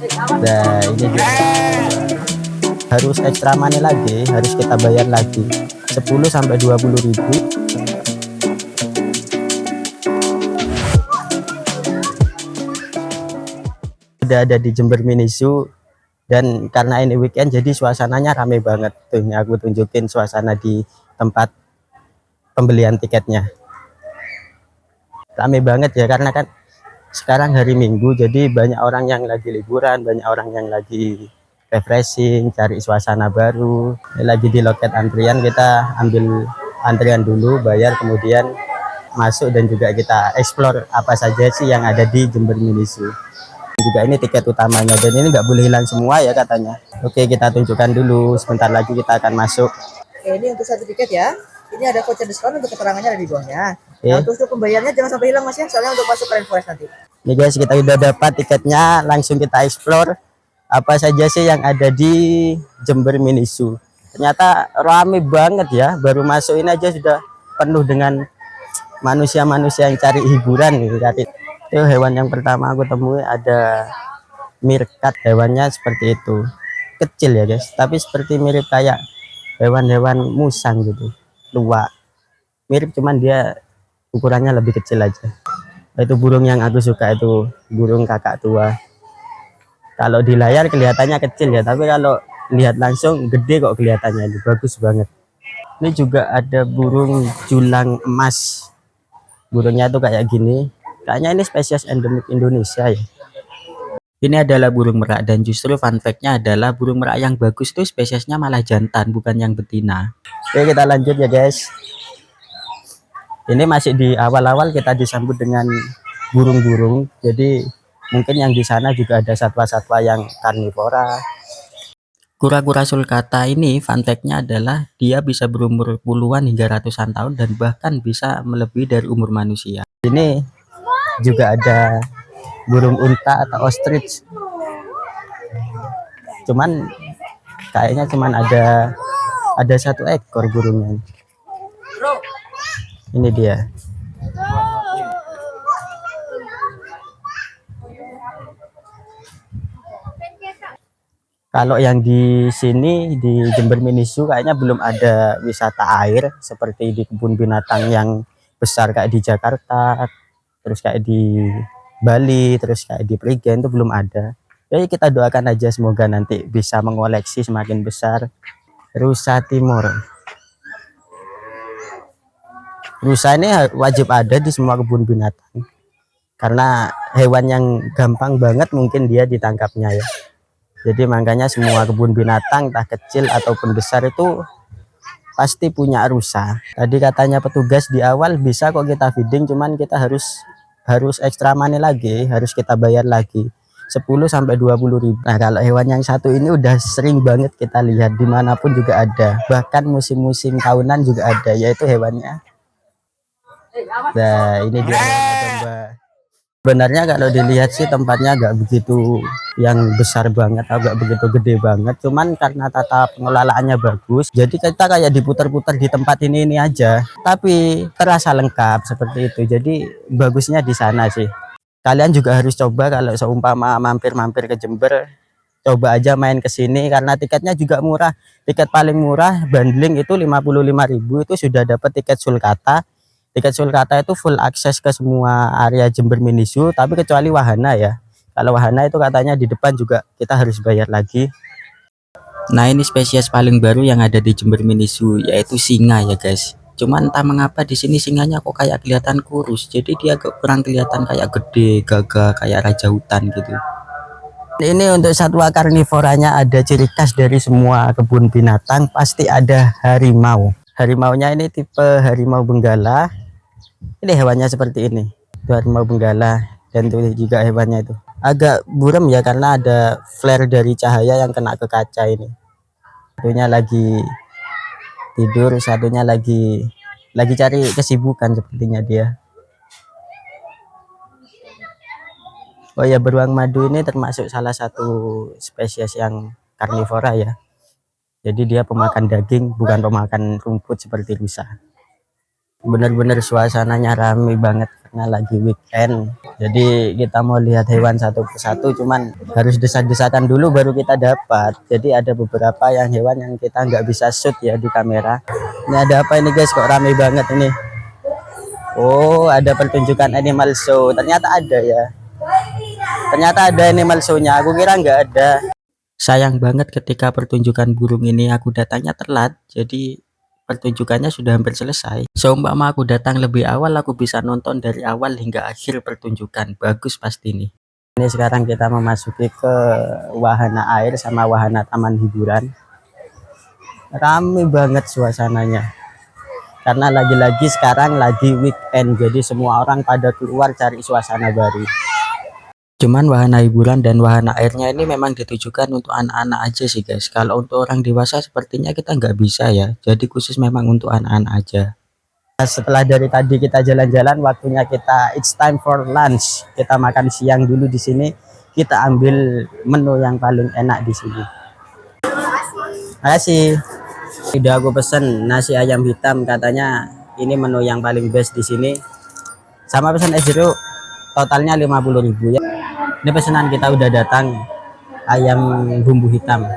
Nah, ini dia. Harus ekstra money lagi, harus kita bayar lagi 10 sampai 20.000. Udah ada di Jember Mini Zoo, dan karena ini weekend jadi suasananya rame banget. Tuh, ini aku tunjukin suasana di tempat pembelian tiketnya. Rame banget ya, karena kan sekarang hari Minggu, jadi banyak orang yang lagi liburan, banyak orang yang lagi refreshing, cari suasana baru. Ini lagi di loket antrian, kita ambil antrian dulu, bayar, kemudian masuk dan juga kita explore apa saja sih yang ada di Jember Mini Zoo. Juga ini tiket utamanya, dan ini nggak boleh hilang semua ya katanya. Oke, kita tunjukkan dulu, sebentar lagi kita akan masuk. Oke, ini untuk satu tiket ya. Ini ada voucher diskon, untuk keterangannya ada di bawahnya. Nah, untuk pembayarannya jangan sampai hilang Mas ya, soalnya untuk masuk ke Rainforest nanti. Nih guys, kita udah dapat tiketnya, langsung kita explore apa saja sih yang ada di Jember Mini Zoo. Ternyata rame banget ya, baru masuk ini aja sudah penuh dengan manusia-manusia yang cari hiburan gitu. Itu hewan yang pertama aku temui ada meerkat, hewannya seperti itu. Kecil ya guys, tapi seperti mirip kayak hewan-hewan musang gitu. Tua. Mirip, cuman dia ukurannya lebih kecil aja. Itu burung yang aku suka, itu burung kakak tua. Kalau di layar kelihatannya kecil ya, tapi kalau lihat langsung gede kok kelihatannya, ini bagus banget. Ini juga ada burung julang emas. Burungnya tuh kayak gini. Kayaknya ini spesies endemik Indonesia ya. Ini adalah burung merak, dan justru fun fact-nya adalah burung merak yang bagus tuh spesiesnya malah jantan, bukan yang betina. Oke, kita lanjut ya guys. Ini masih di awal-awal, kita disambut dengan burung-burung. Jadi mungkin yang di sana juga ada satwa-satwa yang karnivora. Kura-kura sulcata ini fun fact-nya adalah dia bisa berumur puluhan hingga ratusan tahun, dan bahkan bisa melebihi dari umur manusia. Ini juga ada burung unta atau ostrich. Cuman kayaknya cuman ada satu ekor burungnya. Ini dia. Kalau yang di sini di Jember Mini Zoo kayaknya belum ada wisata air seperti di kebun binatang yang besar kayak di Jakarta, terus kayak di Bali, terus kayak di Prigen, itu belum ada. Jadi kita doakan aja semoga nanti bisa mengoleksi semakin besar. Rusa Timur. Rusa ini wajib ada di semua kebun binatang, karena hewan yang gampang banget mungkin dia ditangkapnya ya. Jadi makanya semua kebun binatang, entah kecil ataupun besar, itu pasti punya rusa. Tadi katanya petugas di awal bisa kok kita feeding, cuman kita harus ekstra money lagi, harus kita bayar lagi 10 sampai 20.000. Nah, kalau hewan yang satu ini udah sering banget kita lihat dimanapun juga ada, bahkan musim-musim tahunan juga ada, yaitu hewannya. Nah, ini dia domba. Sebenarnya kalau dilihat sih tempatnya nggak begitu yang besar banget, agak begitu gede banget. Cuman karena tata pengelolaannya bagus, jadi kita kayak diputar-putar di tempat ini aja. Tapi terasa lengkap seperti itu. Jadi bagusnya di sana sih. Kalian juga harus coba kalau seumpama mampir-mampir ke Jember, coba aja main ke sini karena tiketnya juga murah. Tiket paling murah bundling itu 55.000, itu sudah dapat tiket sulcata. Tiket sulcata itu full akses ke semua area Jember Mini Zoo, tapi kecuali wahana ya. Kalau wahana itu katanya di depan juga kita harus bayar lagi. Nah, ini spesies paling baru yang ada di Jember Mini Zoo, yaitu singa ya guys. Cuman entah mengapa di sini singanya kok kayak kelihatan kurus, jadi dia agak kurang kelihatan kayak gede, gagah, kayak raja hutan gitu. Ini untuk satwa karnivoranya ada ciri khas dari semua kebun binatang, pasti ada harimau. Harimaunya ini tipe harimau benggala. Ini hewannya seperti ini, itu harimau benggala, dan itu juga hewannya itu agak buram ya karena ada flare dari cahaya yang kena ke kaca ini. Satunya lagi tidur, satunya lagi cari kesibukan sepertinya dia. Oh ya, beruang madu ini termasuk salah satu spesies yang karnivora ya. Jadi dia pemakan daging, bukan pemakan rumput seperti rusa. Benar-benar suasananya ramai banget. karena lagi weekend. Jadi kita mau lihat hewan satu persatu, cuman harus desak-desakan dulu baru kita dapat. Jadi ada beberapa yang hewan yang kita nggak bisa shoot ya di kamera. Ini ada apa ini guys, kok rame banget ini? Oh, ada pertunjukan animal show. Ternyata ada ya. Ternyata ada animal show-nya. Aku kira nggak ada. Sayang banget ketika pertunjukan burung ini aku datangnya telat. Jadi pertunjukannya sudah hampir selesai. Seumpama aku datang lebih awal, aku bisa nonton dari awal hingga akhir pertunjukan. Bagus pasti nih. Ini sekarang kita memasuki ke wahana air sama wahana taman hiburan. Rame banget suasananya. Karena lagi-lagi sekarang lagi weekend, jadi semua orang pada keluar cari suasana baru. Cuman wahana hiburan dan wahana airnya ini memang ditujukan untuk anak-anak aja sih guys. Kalau untuk orang dewasa sepertinya kita nggak bisa ya, jadi khusus memang untuk anak-anak aja. Setelah dari tadi kita jalan-jalan, waktunya it's time for lunch. Kita makan siang dulu di sini. Kita ambil menu yang paling enak di sini. Makasih. Udah aku pesen nasi ayam hitam, katanya ini menu yang paling best di sini. Sama pesan es jeruk, totalnya 50.000 ya. Ini pesanan kita udah datang, ayam bumbu hitam.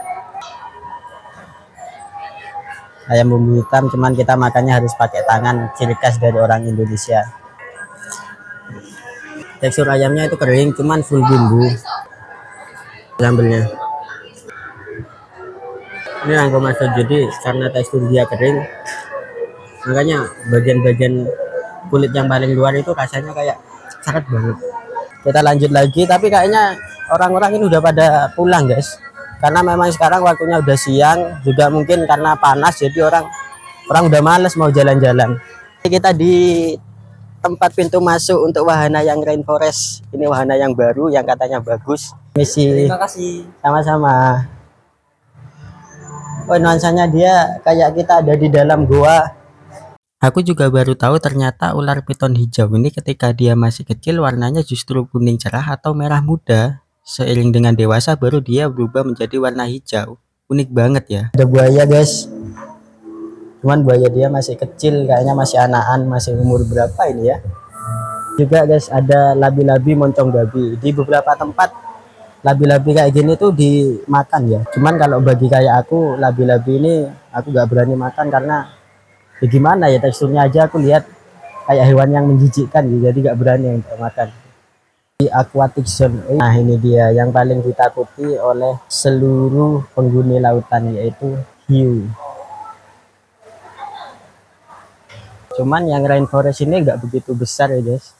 Ayam bumbu hitam, cuman kita makannya harus pakai tangan, ciri khas dari orang Indonesia. Tekstur ayamnya itu kering, cuman full bumbu. Sambelnya ini aku masak, jadi karena tekstur dia kering, makanya bagian-bagian kulit yang paling luar itu rasanya kayak seret banget. Kita lanjut lagi, tapi kayaknya orang-orang ini udah pada pulang guys, karena memang sekarang waktunya udah siang, juga mungkin karena panas, jadi orang udah males mau jalan-jalan. Kita di tempat pintu masuk untuk wahana yang rainforest. Ini wahana yang baru yang katanya bagus. Misi. Terima kasih. Sama-sama. Oh, nuansanya dia kayak kita ada di dalam gua. Aku juga baru tahu ternyata ular piton hijau ini ketika dia masih kecil warnanya justru kuning cerah atau merah muda. Seiring dengan dewasa baru dia berubah menjadi warna hijau. Unik banget ya. Ada buaya guys. Cuman buaya dia masih kecil, kayaknya masih anakan, masih umur berapa ini ya. Juga guys ada labi-labi moncong babi. Di beberapa tempat labi-labi kayak gini tuh dimakan ya. Cuman kalau bagi kayak aku, labi-labi ini aku gak berani makan karena ya gimana ya, teksturnya aja aku lihat kayak hewan yang menjijikkan gitu, jadi gak berani untuk makan. Di aquatic zone, nah ini dia yang paling ditakuti oleh seluruh penghuni lautan, yaitu hiu. Cuman yang rainforest ini nggak begitu besar ya guys.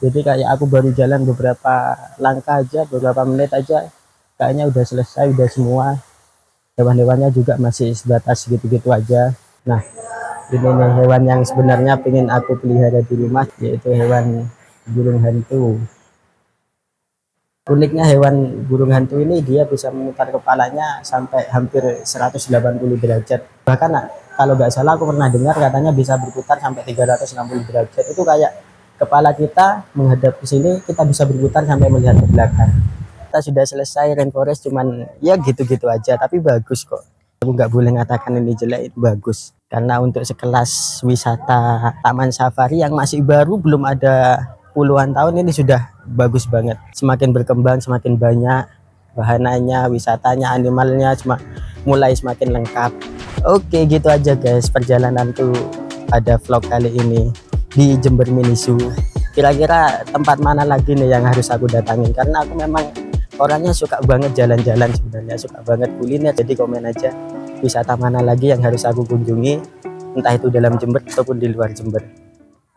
Jadi kayak aku baru jalan beberapa langkah aja, beberapa menit aja, kayaknya udah selesai, udah semua. Hewan-hewannya juga masih sebatas gitu-gitu aja. Nah, ini nih hewan yang sebenarnya pengen aku pelihara di rumah, yaitu hewan burung hantu. Uniknya hewan burung hantu ini dia bisa memutar kepalanya sampai hampir 180 derajat. Bahkan kalau nggak salah aku pernah dengar katanya bisa berputar sampai 360 derajat. Itu kayak kepala kita menghadap ke sini, kita bisa berputar sampai melihat ke belakang. Kita sudah selesai rainforest, cuman ya gitu-gitu aja, tapi bagus kok. Aku nggak boleh mengatakan ini jelek, itu bagus. Karena untuk sekelas wisata taman safari yang masih baru, belum ada puluhan tahun, ini sudah bagus banget. Semakin berkembang, semakin banyak wahananya, wisatanya, animalnya, cuma mulai semakin lengkap. Oke, gitu aja guys perjalananku pada vlog kali ini di Jember Mini Zoo. Kira-kira tempat mana lagi nih yang harus aku datangin, karena aku memang orangnya suka banget jalan-jalan, sebenarnya suka banget kuliner. Jadi komen aja wisata mana lagi yang harus aku kunjungi, entah itu dalam Jember ataupun di luar Jember.